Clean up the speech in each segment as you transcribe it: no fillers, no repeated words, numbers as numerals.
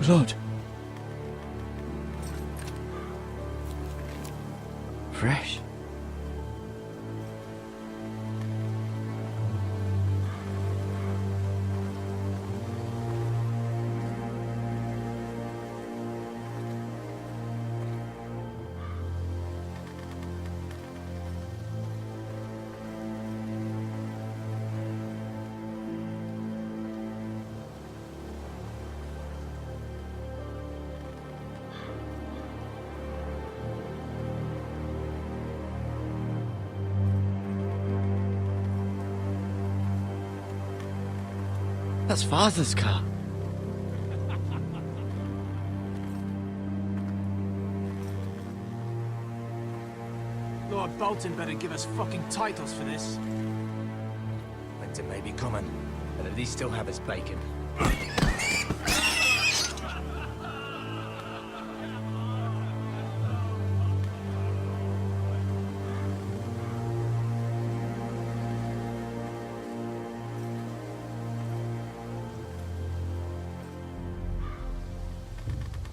Blood. Fresh. That's Father's car. Lord Bolton better give us fucking titles for this. Winter may be coming, but at least still have his bacon.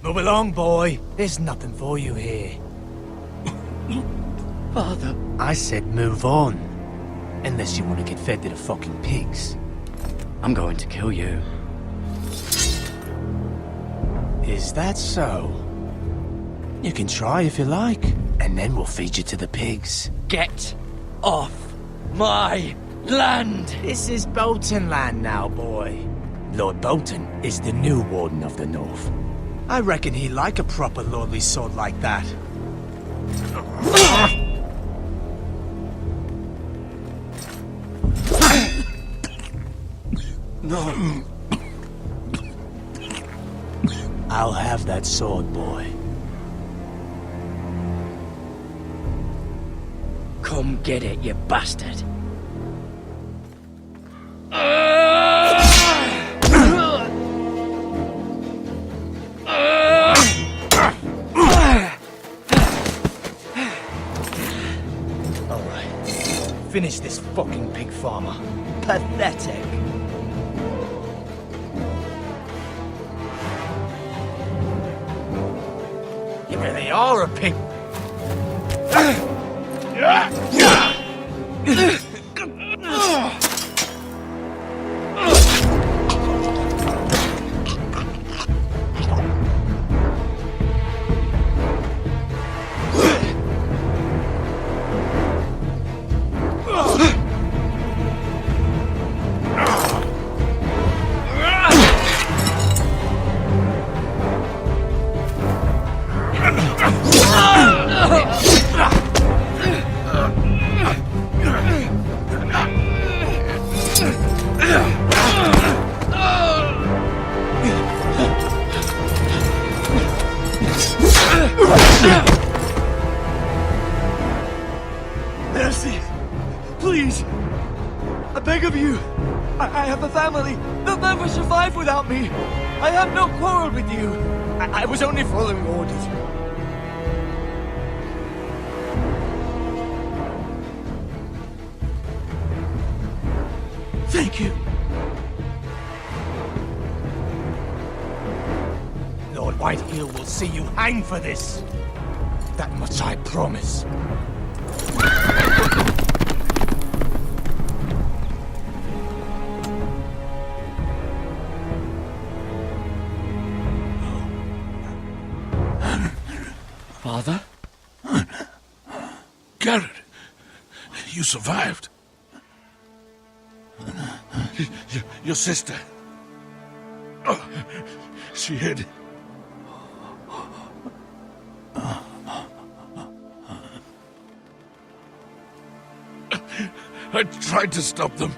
Move along, boy. There's nothing for you here. Father. I said move on. Unless you want to get fed to the fucking pigs. I'm going to kill you. Is that so? You can try if you like, and then we'll feed you to the pigs. Get off my land! This is Bolton land now, boy. Lord Bolton is the new Warden of the North. I reckon he'd like a proper lordly sword like that. No. I'll have that sword, boy. Come get it, you bastard. Alright. Finish this fucking pig farmer. Pathetic. You really are a pig. Mercy! Please! I beg of you! I have a family! They'll never survive without me! I have no quarrel with you! I was only following orders. Thank you! Lord Whitehill will see you hang for this. That much I promise. Father? Garrett, you survived. Your sister. Oh, she hid. I tried to stop them.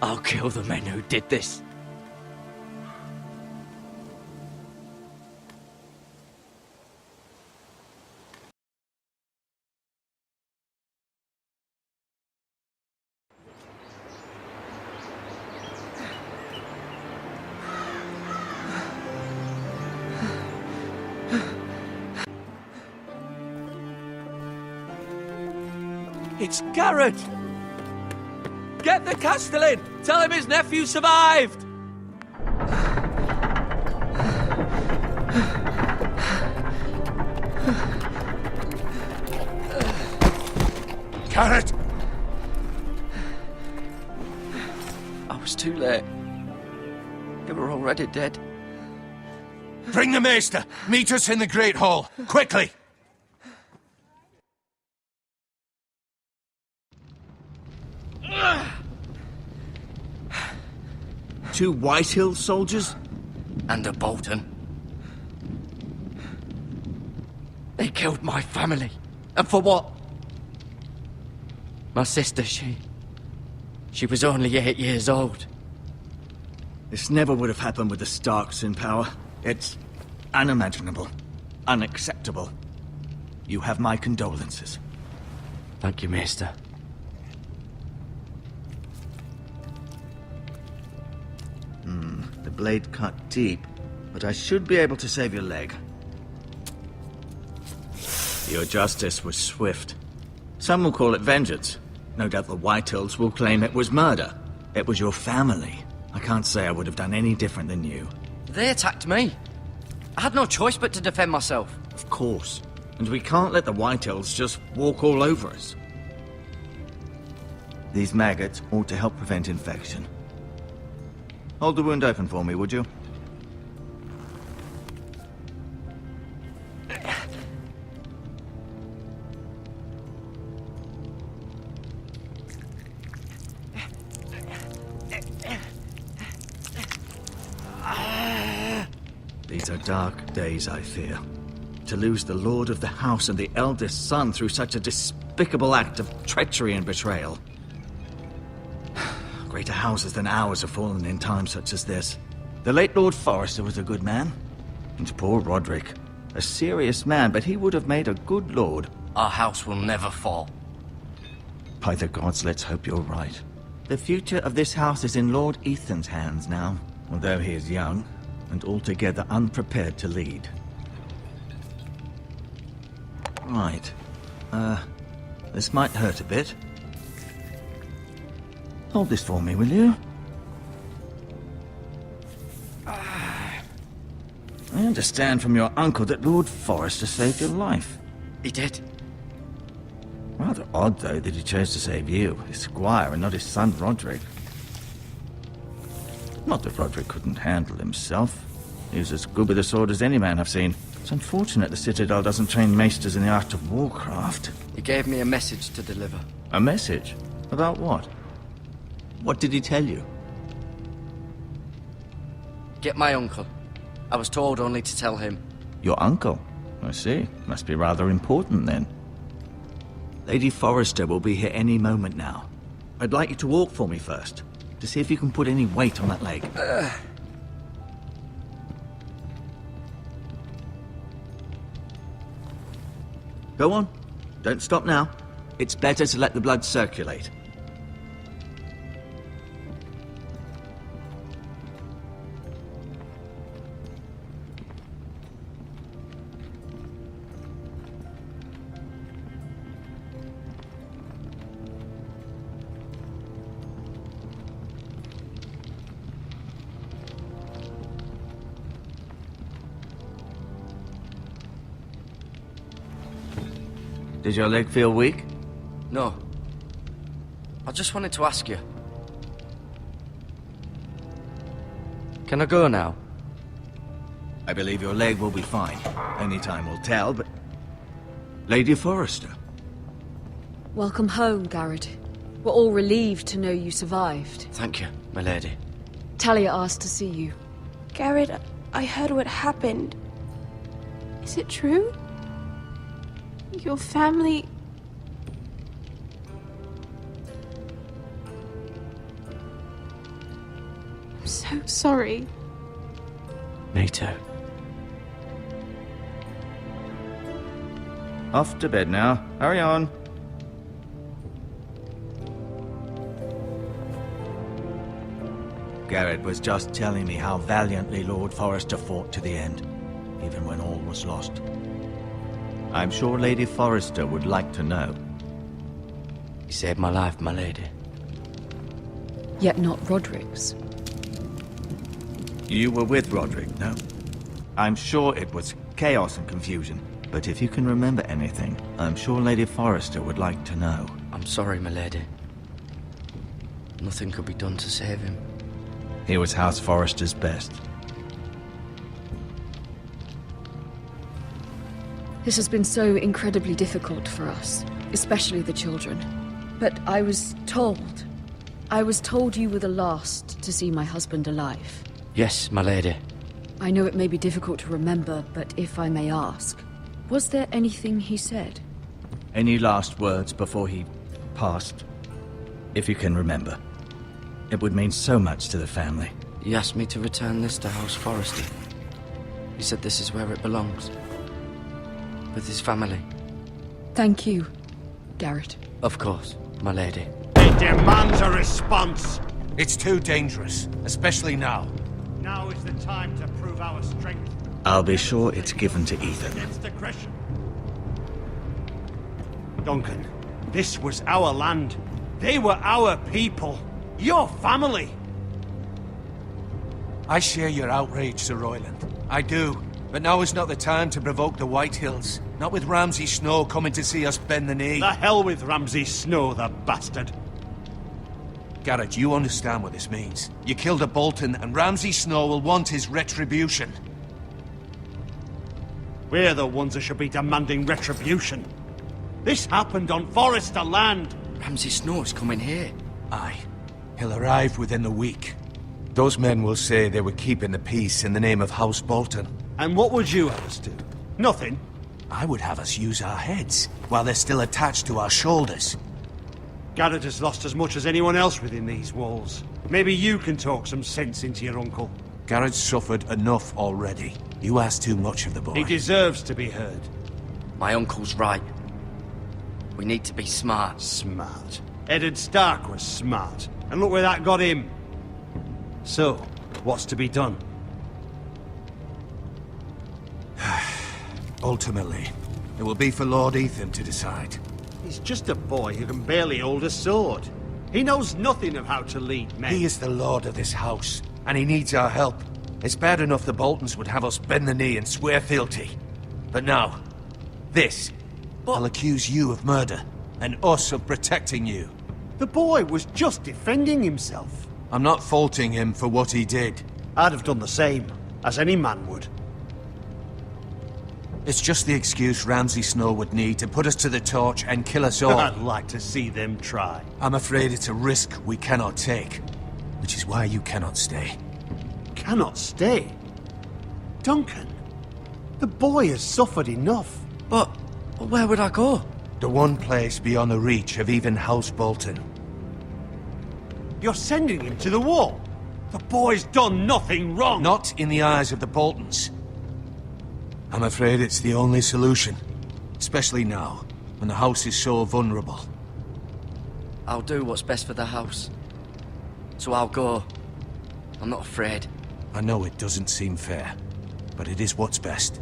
I'll kill the men who did this. It's Garrett! Get the Castellan! Tell him his nephew survived! Garrett! I was too late. They were already dead. Bring the Maester! Meet us in the Great Hall! Quickly! Two Whitehill soldiers? And a Bolton. They killed my family. And for what? My sister, she was only 8 years old. This never would have happened with the Starks in power. It's unimaginable. Unacceptable. You have my condolences. Thank you, Maester. The blade cut deep, but I should be able to save your leg. Your justice was swift. Some will call it vengeance. No doubt the Whitehills will claim it was murder. It was your family. I can't say I would have done any different than you. They attacked me. I had no choice but to defend myself. Of course. And we can't let the Whitehills just walk all over us. These maggots ought to help prevent infection. Hold the wound open for me, would you? These are dark days, I fear. To lose the Lord of the House and the eldest son through such a despicable act of treachery and betrayal. Greater houses than ours have fallen in times such as this. The late Lord Forrester was a good man. And poor Roderick. A serious man, but he would have made a good lord. Our house will never fall. By the gods, let's hope you're right. The future of this house is in Lord Ethan's hands now, although he is young and altogether unprepared to lead. Right. This might hurt a bit. Hold this for me, will you? I understand from your uncle that Lord Forrester saved your life. He did. Rather odd, though, that he chose to save you, his squire, and not his son Roderick. Not that Roderick couldn't handle himself. He was as good with a sword as any man I've seen. It's unfortunate the Citadel doesn't train maesters in the art of warcraft. He gave me a message to deliver. A message? About what? What did he tell you? Get my uncle. I was told only to tell him. Your uncle? I see. Must be rather important, then. Lady Forrester will be here any moment now. I'd like you to walk for me first, to see if you can put any weight on that leg. Go on. Don't stop now. It's better to let the blood circulate. Does your leg feel weak? No. I just wanted to ask you. Can I go now? I believe your leg will be fine. Only time will tell, but... Lady Forrester. Welcome home, Garrett. We're all relieved to know you survived. Thank you, my lady. Talia asked to see you. Garrett, I heard what happened. Is it true? Your family... I'm so sorry. Me too. Off to bed now. Hurry on. Garrett was just telling me how valiantly Lord Forrester fought to the end, even when all was lost. I'm sure Lady Forrester would like to know. He saved my life, my lady. Yet not Roderick's. You were with Roderick, no? I'm sure it was chaos and confusion. But if you can remember anything, I'm sure Lady Forrester would like to know. I'm sorry, my lady. Nothing could be done to save him. He was House Forrester's best. This has been so incredibly difficult for us, especially the children. But I was told you were the last to see my husband alive. Yes, my lady. I know it may be difficult to remember, but if I may ask, was there anything he said? Any last words before he passed? If you can remember. It would mean so much to the family. He asked me to return this to House Forrester. He said this is where it belongs. With his family. Thank you, Garrett. Of course, my lady. It demands a response. It's too dangerous, especially now. Now is the time to prove our strength. I'll be sure it's given to Ethan. Against aggression. Duncan, this was our land. They were our people. Your family. I share your outrage, Sir Royland. I do. But now is not the time to provoke the Whitehills. Not with Ramsay Snow coming to see us bend the knee. The hell with Ramsay Snow, the bastard. Garrett, you understand what this means. You killed a Bolton, and Ramsay Snow will want his retribution. We're the ones that should be demanding retribution. This happened on Forrester land. Ramsay Snow is coming here. Aye. He'll arrive within the week. Those men will say they were keeping the peace in the name of House Bolton. And what would you have us do? Nothing. I would have us use our heads, while they're still attached to our shoulders. Garrett has lost as much as anyone else within these walls. Maybe you can talk some sense into your uncle. Garrett's suffered enough already. You ask too much of the boy. He deserves to be heard. My uncle's right. We need to be smart. Smart. Eddard Stark was smart. And look where that got him. So, what's to be done? Ultimately, it will be for Lord Ethan to decide. He's just a boy who can barely hold a sword. He knows nothing of how to lead men. He is the lord of this house, and he needs our help. It's bad enough the Boltons would have us bend the knee and swear fealty. But now, this. I'll accuse you of murder, and us of protecting you. The boy was just defending himself. I'm not faulting him for what he did. I'd have done the same, as any man would. It's just the excuse Ramsay Snow would need to put us to the torch and kill us all. I'd like to see them try. I'm afraid it's a risk we cannot take, which is why you cannot stay. Cannot stay? Duncan, the boy has suffered enough. But where would I go? The one place beyond the reach of even House Bolton. You're sending him to the wall. The boy's done nothing wrong. Not in the eyes of the Boltons. I'm afraid it's the only solution. Especially now, when the house is so vulnerable. I'll do what's best for the house. So I'll go. I'm not afraid. I know it doesn't seem fair, but it is what's best.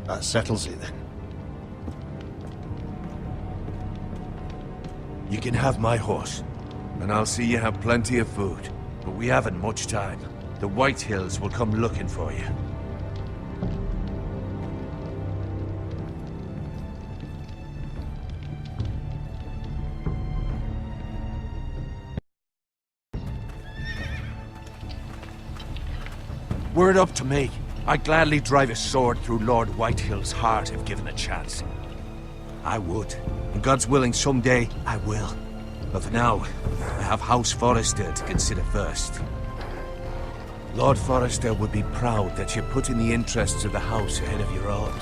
That settles it then. You can have my horse, and I'll see you have plenty of food. But we haven't much time. The Whitehills will come looking for you. Were it up to me, I'd gladly drive a sword through Lord Whitehill's heart if given a chance. I would. And God's willing, someday I will. But for now, I have House Forrester to consider first. Lord Forrester would be proud that you're putting the interests of the house ahead of your own.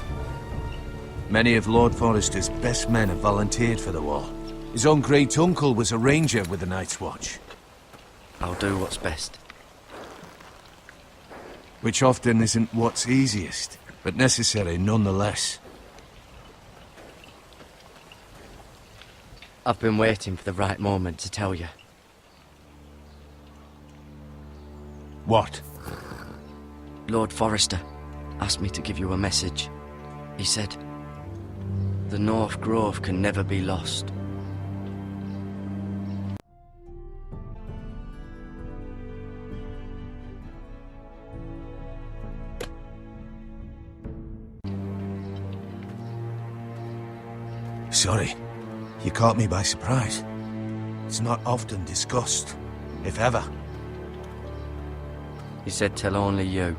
Many of Lord Forrester's best men have volunteered for the war. His own great-uncle was a ranger with the Night's Watch. I'll do what's best. Which often isn't what's easiest, but necessary nonetheless. I've been waiting for the right moment to tell you. What? Lord Forrester, asked me to give you a message. He said, the North Grove can never be lost. Sorry, you caught me by surprise. It's not often discussed, if ever. He said tell only you.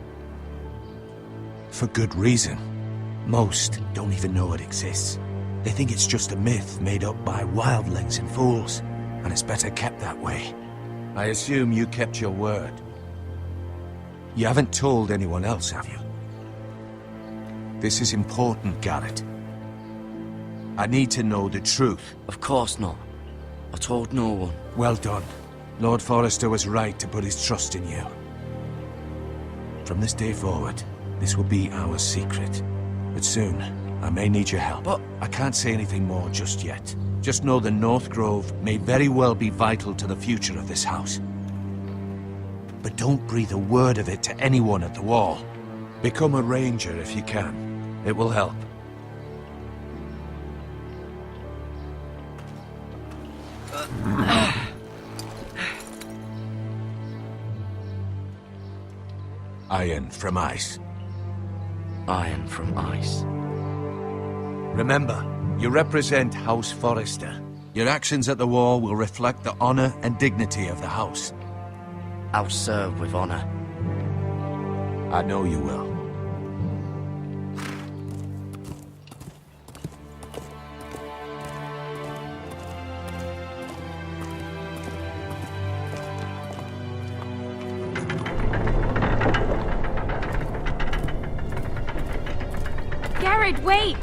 For good reason. Most don't even know it exists. They think it's just a myth made up by wildlings and fools, and it's better kept that way. I assume you kept your word. You haven't told anyone else, have you? This is important, Garrett. I need to know the truth. Of course not. I told no one. Well done. Lord Forrester was right to put his trust in you. From this day forward, this will be our secret. But soon, I may need your help. But I can't say anything more just yet. Just know the North Grove may very well be vital to the future of this house. But don't breathe a word of it to anyone at the Wall. Become a ranger if you can. It will help. Iron from ice. Iron from ice. Remember, you represent House Forrester. Your actions at the Wall will reflect the honor and dignity of the house. I'll serve with honor. I know you will. Garrett, wait!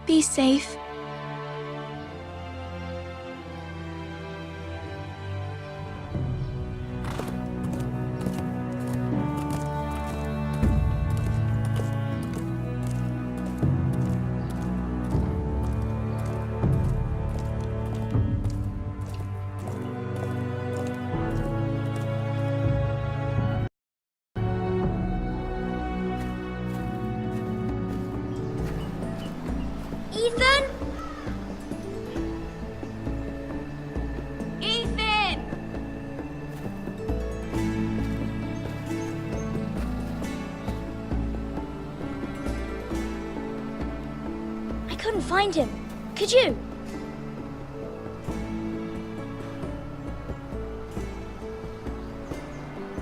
Be safe. Ethan? Ethan! I couldn't find him. Could you?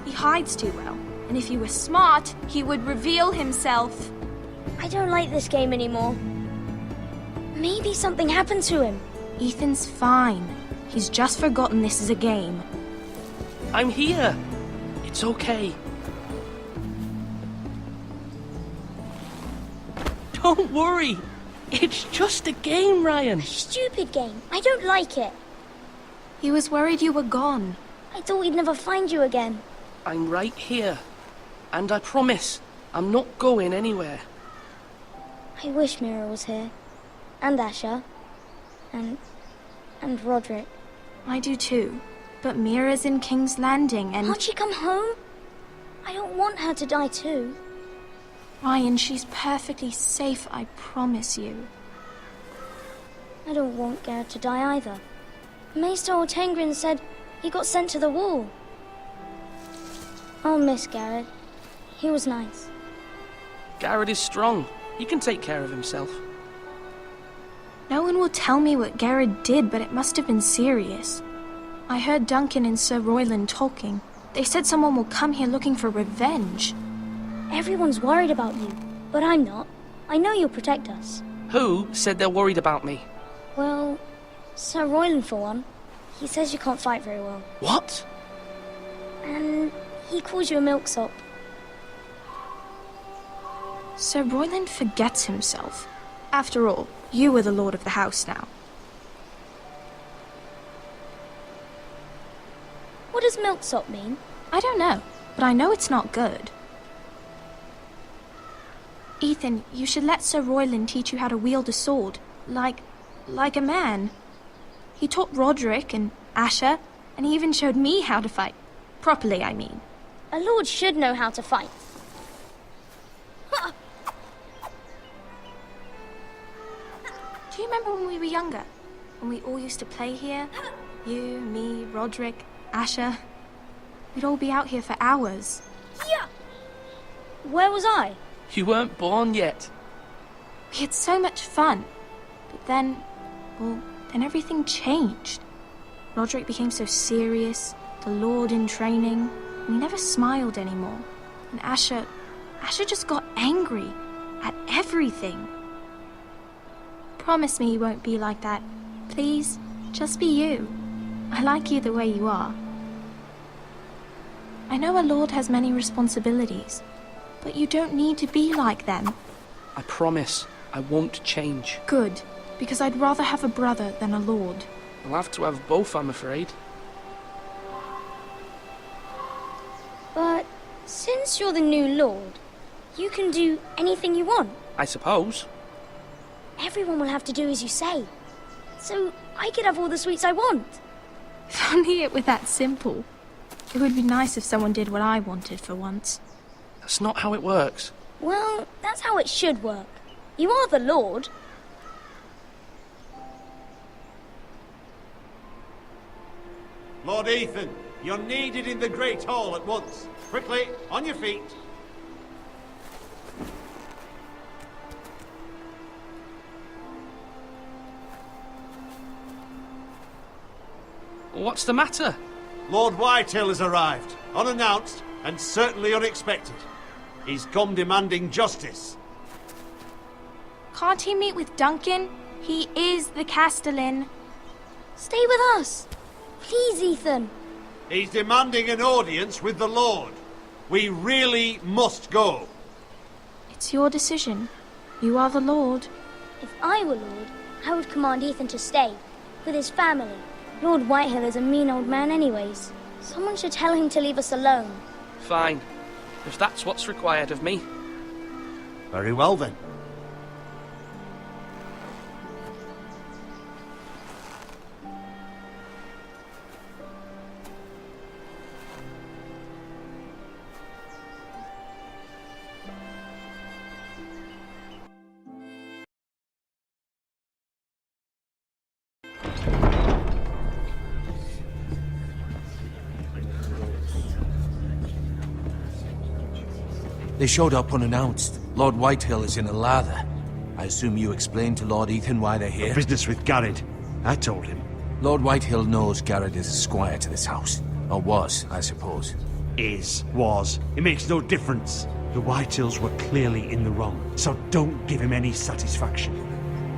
He hides too well, and if he were smart, he would reveal himself. I don't like this game anymore. Maybe something happened to him. Ethan's fine. He's just forgotten this is a game. I'm here. It's okay. Don't worry. It's just a game, Ryan. Stupid game. I don't like it. He was worried you were gone. I thought we'd never find you again. I'm right here. And I promise, I'm not going anywhere. I wish Mira was here. And Asher. And Roderick. I do too. But Mira's in King's Landing and... Can't she come home? I don't want her to die too. Ryan, she's perfectly safe, I promise you. I don't want Garrett to die either. Maester Ortengrin said he got sent to the Wall. I'll miss Garrett. He was nice. Garrett is strong. He can take care of himself. No one will tell me what Garrett did, but it must have been serious. I heard Duncan and Sir Royland talking. They said someone will come here looking for revenge. Everyone's worried about you, but I'm not. I know you'll protect us. Who said they're worried about me? Well, Sir Royland for one. He says you can't fight very well. What? And he calls you a milksop. Sir Royland forgets himself. After all, you are the lord of the house now. What does milksop mean? I don't know, but I know it's not good. Ethan, you should let Sir Royland teach you how to wield a sword, like a man. He taught Roderick and Asher, and he even showed me how to fight. Properly, I mean. A lord should know how to fight. Do you remember when we were younger? When we all used to play here? You, me, Roderick, Asher. We'd all be out here for hours. Yeah. Where was I? You weren't born yet. We had so much fun. But then, well, then everything changed. Roderick became so serious, the Lord in training, and he never smiled anymore. And Asher just got angry at everything. Promise me you won't be like that. Please, just be you. I like you the way you are. I know a lord has many responsibilities, but you don't need to be like them. I promise I won't change. Good, because I'd rather have a brother than a lord. I'll have to have both, I'm afraid. But since you're the new lord, you can do anything you want. I suppose. Everyone will have to do as you say. So I could have all the sweets I want. If only it were that simple. It would be nice if someone did what I wanted for once. That's not how it works. Well, that's how it should work. You are the lord. Lord Ethan, you're needed in the Great Hall at once. Quickly, on your feet. What's the matter? Lord Whitehill has arrived, unannounced and certainly unexpected. He's come demanding justice. Can't he meet with Duncan? He is the Castellan. Stay with us. Please, Ethan. He's demanding an audience with the Lord. We really must go. It's your decision. You are the Lord. If I were lord, I would command Ethan to stay, with his family. Lord Whitehill is a mean old man anyways. Someone should tell him to leave us alone. Fine. If that's what's required of me. Very well then. They showed up unannounced. Lord Whitehill is in a lather. I assume you explained to Lord Ethan why they're here? Business with Garrett. I told him. Lord Whitehill knows Garrett is a squire to this house. Or was, I suppose. Was. It makes no difference. The Whitehills were clearly in the wrong, so don't give him any satisfaction.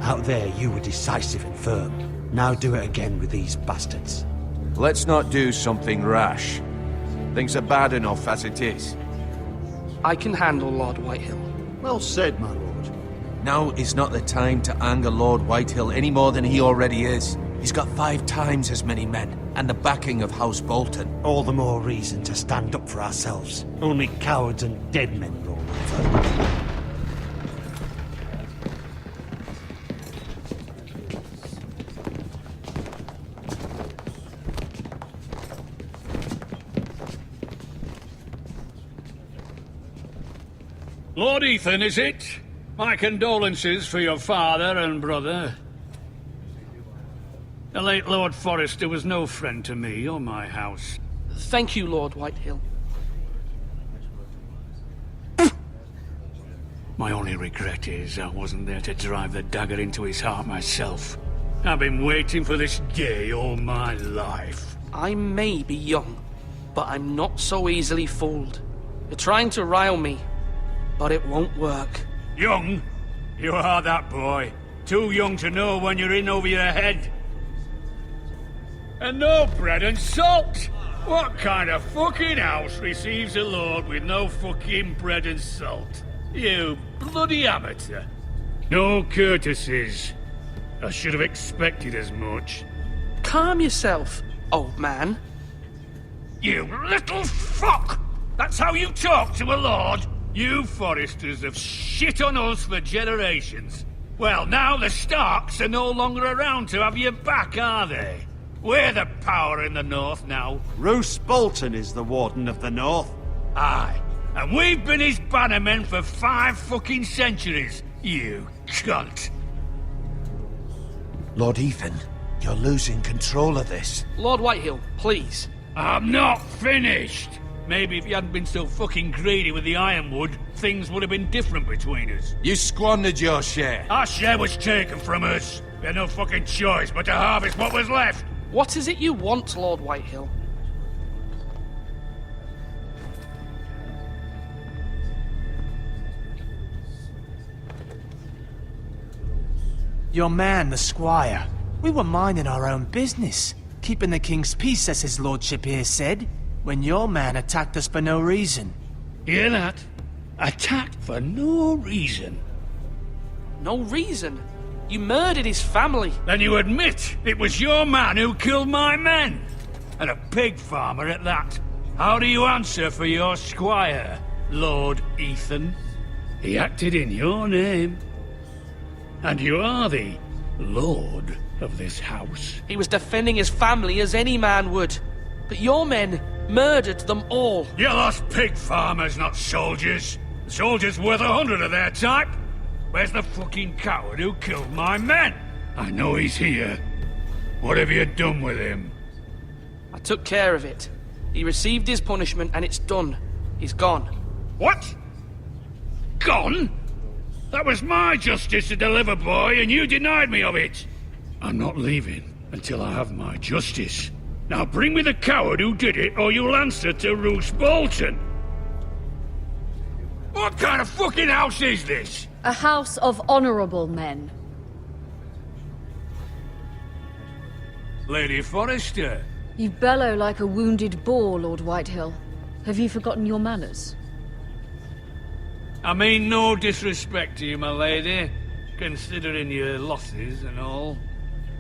Out there, you were decisive and firm. Now do it again with these bastards. Let's not do something rash. Things are bad enough as it is. I can handle Lord Whitehill. Well said, my lord. Now is not the time to anger Lord Whitehill any more than he already is. He's got 5 times as many men, and the backing of House Bolton. All the more reason to stand up for ourselves. Only cowards and dead men roll over. Lord Ethan, is it? My condolences for your father and brother. The late Lord Forrester was no friend to me or my house. Thank you, Lord Whitehill. My only regret is I wasn't there to drive the dagger into his heart myself. I've been waiting for this day all my life. I may be young, but I'm not so easily fooled. You're trying to rile me, but it won't work. Young? You are that boy. Too young to know when you're in over your head. And no bread and salt! What kind of fucking house receives a lord with no fucking bread and salt? You bloody amateur. No courtesies. I should have expected as much. Calm yourself, old man. You little fuck! That's how you talk to a lord? You Forresters have shit on us for generations. Well, now the Starks are no longer around to have your back, are they? We're the power in the north now. Roose Bolton is the Warden of the North. Aye. And we've been his bannermen for 5 fucking centuries, you cunt. Lord Ethan, you're losing control of this. Lord Whitehill, please. I'm not finished. Maybe if you hadn't been so fucking greedy with the ironwood, things would have been different between us. You squandered your share. Our share was taken from us. We had no fucking choice but to harvest what was left. What is it you want, Lord Whitehill? Your man, the squire. We were minding our own business, keeping the king's peace, as his lordship here said, when your man attacked us for no reason. Hear that? Attacked for no reason. No reason? You murdered his family. Then you admit it was your man who killed my men. And a pig farmer at that. How do you answer for your squire, Lord Ethan? He acted in your name. And you are the lord of this house. He was defending his family as any man would. But your men murdered them all. You lost pig farmers, not soldiers. The soldiers worth 100 of their type. Where's the fucking coward who killed my men? I know he's here. What have you done with him? I took care of it. He received his punishment and it's done. He's gone. What? Gone? That was my justice to deliver, boy, and you denied me of it. I'm not leaving until I have my justice. Now bring me the coward who did it, or you'll answer to Roose Bolton. What kind of fucking house is this? A house of honorable men. Lady Forrester. You bellow like a wounded boar, Lord Whitehill. Have you forgotten your manners? I mean no disrespect to you, my lady, considering your losses and all.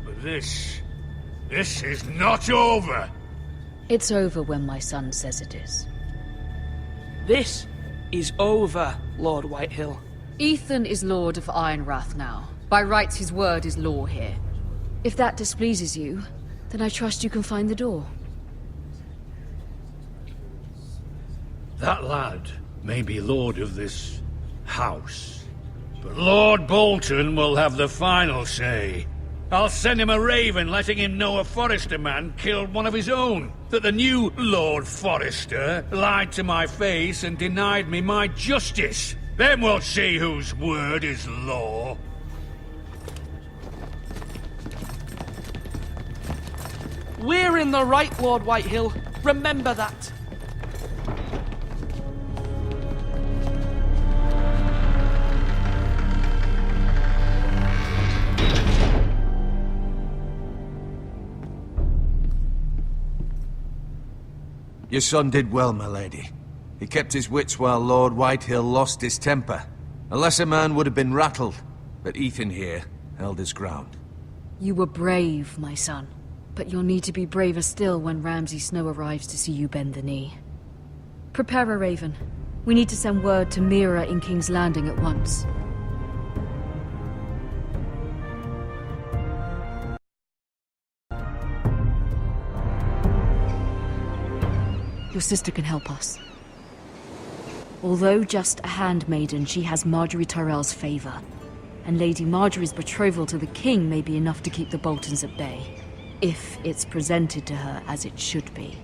But this is not over. It's over when my son says it is. This is over, Lord Whitehill. Ethan is Lord of Ironrath now. By rights, his word is law here. If that displeases you, then I trust you can find the door. That lad may be lord of this house, but Lord Bolton will have the final say. I'll send him a raven letting him know a Forrester man killed one of his own, that the new Lord Forrester lied to my face and denied me my justice. Then we'll see whose word is law. We're in the right, Lord Whitehill. Remember that. Your son did well, my lady. He kept his wits while Lord Whitehill lost his temper. A lesser man would have been rattled, but Ethan here held his ground. You were brave, my son. But you'll need to be braver still when Ramsay Snow arrives to see you bend the knee. Prepare a raven. We need to send word to Mira in King's Landing at once. Your sister can help us. Although just a handmaiden, she has Marjorie Tyrell's favor. And Lady Marjorie's betrothal to the king may be enough to keep the Boltons at bay. If it's presented to her as it should be.